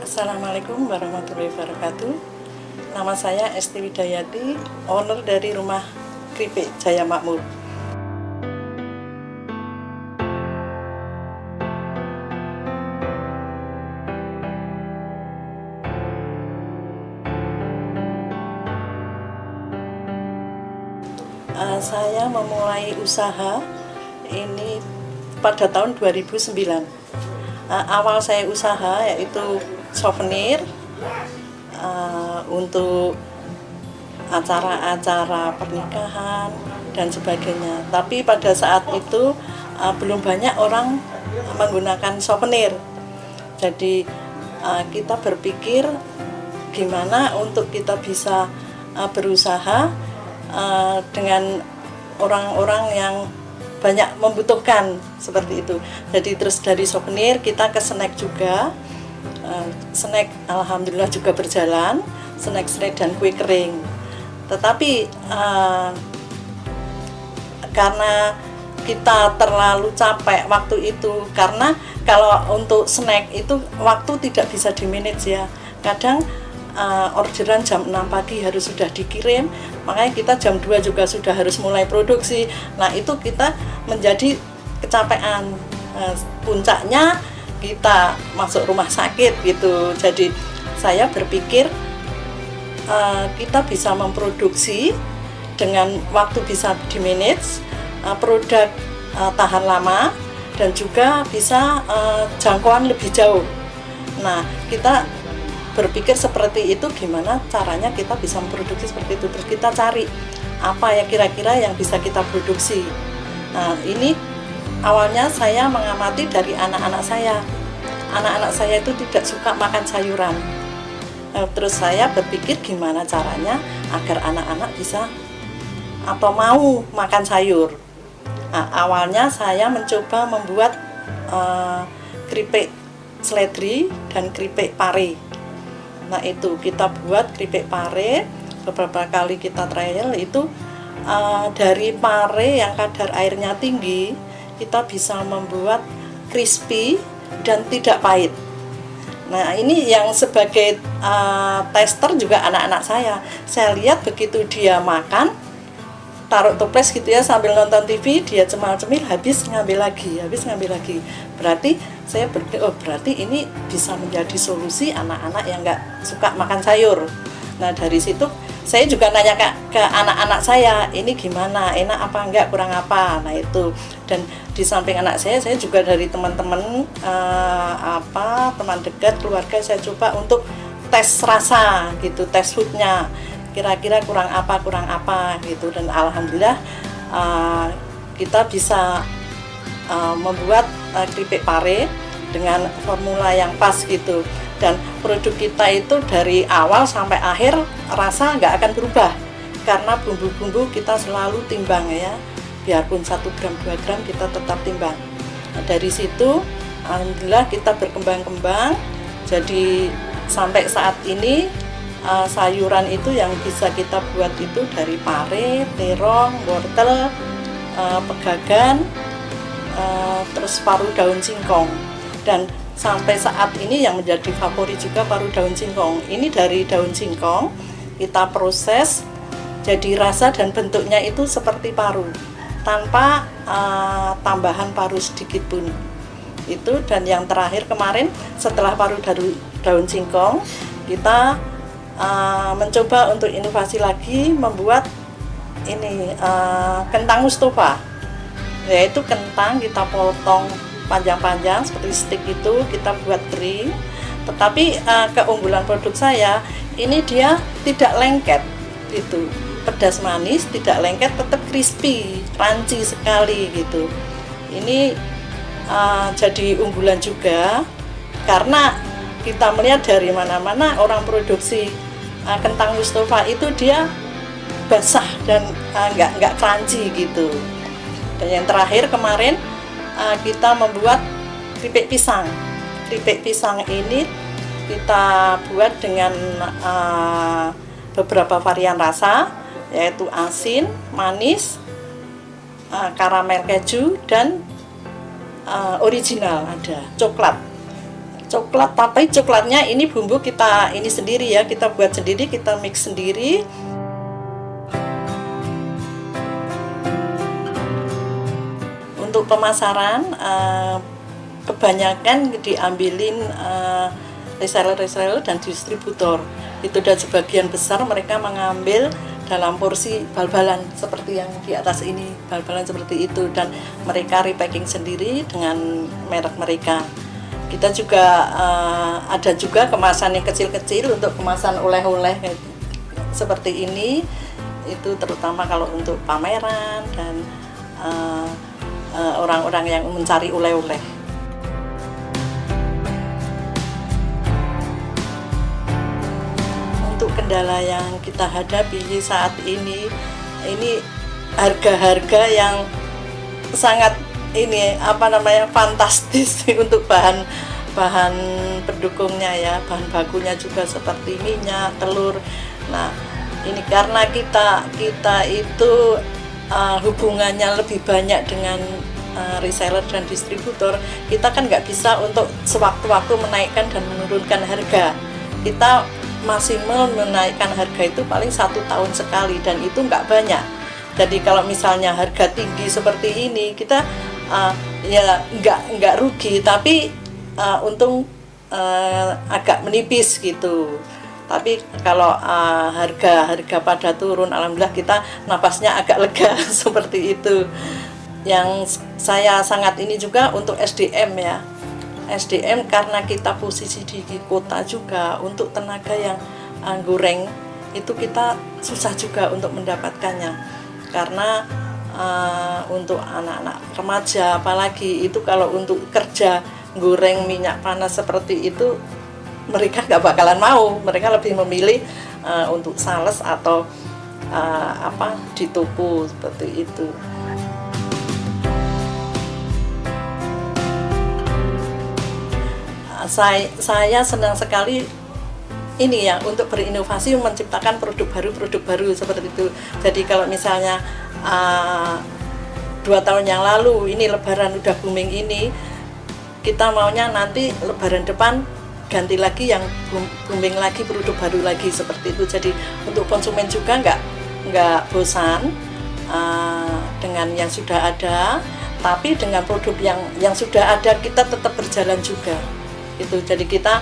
Assalamualaikum warahmatullahi wabarakatuh. Nama saya Esti Widayati, owner dari Rumah Kripik Jaya Makmur. Saya memulai usaha ini pada tahun 2009. Awal saya usaha yaitu souvenir untuk acara-acara pernikahan dan sebagainya. Tapi pada saat itu belum banyak orang menggunakan souvenir. Jadi kita berpikir gimana untuk kita bisa berusaha dengan orang-orang yang banyak membutuhkan seperti itu. Jadi terus dari souvenir kita ke snack juga. Snack alhamdulillah juga berjalan, snack dan kue kering. Tetapi karena kita terlalu capek waktu itu, karena kalau untuk snack itu waktu tidak bisa di-manage ya. Kadang orderan jam 6 pagi harus sudah dikirim, makanya kita jam 2 juga sudah harus mulai produksi. Nah itu kita menjadi kecapean, puncaknya kita masuk rumah sakit gitu. Jadi saya berpikir kita bisa memproduksi dengan waktu bisa di-manage, produk tahan lama dan juga bisa jangkauan lebih jauh. Nah kita berpikir seperti itu, gimana caranya kita bisa memproduksi seperti itu. Terus kita cari apa ya kira-kira yang bisa kita produksi. Nah ini awalnya saya mengamati dari anak-anak saya. Anak-anak saya itu tidak suka makan sayuran. Terus saya berpikir gimana caranya agar anak-anak bisa atau mau makan sayur. Nah, awalnya saya mencoba membuat keripik seledri dan keripik pare. Nah itu kita buat keripik pare, beberapa kali kita trial itu dari pare yang kadar airnya tinggi, kita bisa membuat crispy dan tidak pahit. Nah ini yang sebagai tester juga anak-anak saya lihat begitu dia makan, taruh toples gitu ya sambil nonton TV, dia cemil-cemil habis ngambil lagi. Berarti saya berpikir, oh berarti ini bisa menjadi solusi anak-anak yang nggak suka makan sayur. Nah dari situ saya juga nanya ke anak-anak saya, ini gimana, enak apa enggak, kurang apa. Nah itu, dan di samping anak saya juga dari teman-teman teman dekat keluarga saya coba untuk tes rasa gitu, tes foodnya, kira-kira kurang apa gitu. Dan alhamdulillah kita bisa membuat keripik pare dengan formula yang pas gitu. Dan produk kita itu dari awal sampai akhir rasa nggak akan berubah, karena bumbu-bumbu kita selalu timbang ya, biarpun 1 gram 2 gram kita tetap timbang. Nah, dari situ alhamdulillah kita berkembang-kembang. Jadi sampai saat ini sayuran itu yang bisa kita buat itu dari pare, terong, wortel, pegagan, terus paru daun singkong. Dan sampai saat ini yang menjadi favorit juga paru daun singkong. Ini dari daun singkong kita proses jadi rasa dan bentuknya itu seperti paru, tanpa tambahan paru sedikit pun itu. Dan yang terakhir kemarin setelah paru daun singkong, kita mencoba untuk inovasi lagi, membuat ini kentang Mustofa, yaitu kentang kita potong panjang-panjang seperti stik itu, kita buat kering. Tetapi keunggulan produk saya ini dia tidak lengket gitu, pedas manis, tidak lengket, tetap crispy, crunchy sekali gitu. Ini jadi unggulan juga, karena kita melihat dari mana-mana orang produksi kentang Mustofa itu dia basah dan nggak crunchy gitu. Dan yang terakhir kemarin kita membuat keripik pisang. Keripik pisang ini kita buat dengan beberapa varian rasa, yaitu asin, manis, karamel keju, dan original ada coklat. coklat, tapi coklatnya ini bumbu kita ini sendiri ya, kita buat sendiri, kita mix sendiri. Untuk pemasaran kebanyakan diambilin reseller dan distributor itu, dan sebagian besar mereka mengambil dalam porsi bal-balan seperti yang di atas ini, bal-balan seperti itu, dan mereka repacking sendiri dengan merek mereka. Kita juga ada juga kemasan yang kecil-kecil untuk kemasan oleh-oleh seperti ini, itu terutama kalau untuk pameran dan orang-orang yang mencari oleh-oleh. Untuk kendala yang kita hadapi saat ini harga-harga yang sangat fantastis untuk bahan pendukungnya ya, bahan bakunya juga seperti minyak, telur. Nah, ini karena kita itu hubungannya lebih banyak dengan reseller dan distributor, kita kan nggak bisa untuk sewaktu-waktu menaikkan dan menurunkan harga. Kita maksimal menaikkan harga itu paling 1 tahun sekali, dan itu nggak banyak. Jadi kalau misalnya harga tinggi seperti ini, kita ya nggak rugi, tapi untung agak menipis gitu. Tapi kalau harga pada turun, alhamdulillah kita napasnya agak lega seperti itu. Yang saya sangat ini juga untuk SDM ya. SDM karena kita posisi di kota juga, untuk tenaga yang goreng itu kita susah juga untuk mendapatkannya, karena untuk anak-anak remaja apalagi itu kalau untuk kerja goreng minyak panas seperti itu mereka nggak bakalan mau, mereka lebih memilih untuk sales atau di toko seperti itu. Saya senang sekali ini ya, untuk berinovasi, menciptakan produk baru seperti itu. Jadi kalau misalnya 2 tahun yang lalu ini Lebaran udah booming ini, kita maunya nanti Lebaran depan ganti lagi yang booming lagi, produk baru lagi seperti itu. Jadi untuk konsumen juga nggak bosan dengan yang sudah ada, tapi dengan produk yang sudah ada kita tetap berjalan juga. Itu jadi kita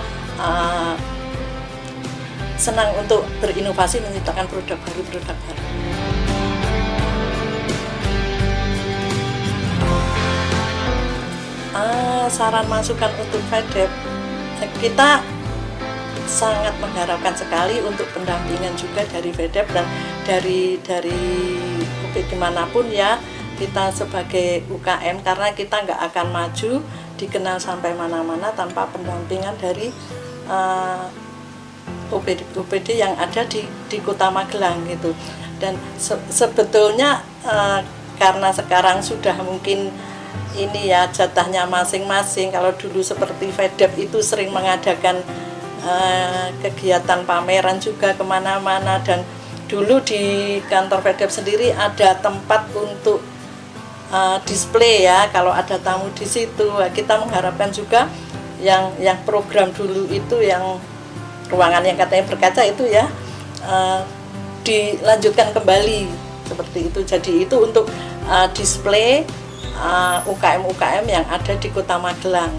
senang untuk berinovasi, menciptakan produk baru. Saran masukan untuk VEDEP, kita sangat mengharapkan sekali untuk pendampingan juga dari VEDEP dan dari UPD manapun ya, kita sebagai UKM, karena kita nggak akan maju dikenal sampai mana-mana tanpa pendampingan dari UPD yang ada di Kota Magelang gitu. Dan sebetulnya karena sekarang sudah mungkin ini ya jatahnya masing-masing. Kalau dulu seperti VEDEP itu sering mengadakan kegiatan pameran juga kemana-mana, dan dulu di kantor VEDEP sendiri ada tempat untuk display ya, kalau ada tamu di situ. Kita mengharapkan juga yang program dulu itu, yang ruangan yang katanya berkaca itu ya, dilanjutkan kembali seperti itu. Jadi itu untuk display UKM yang ada di Kota Magelang.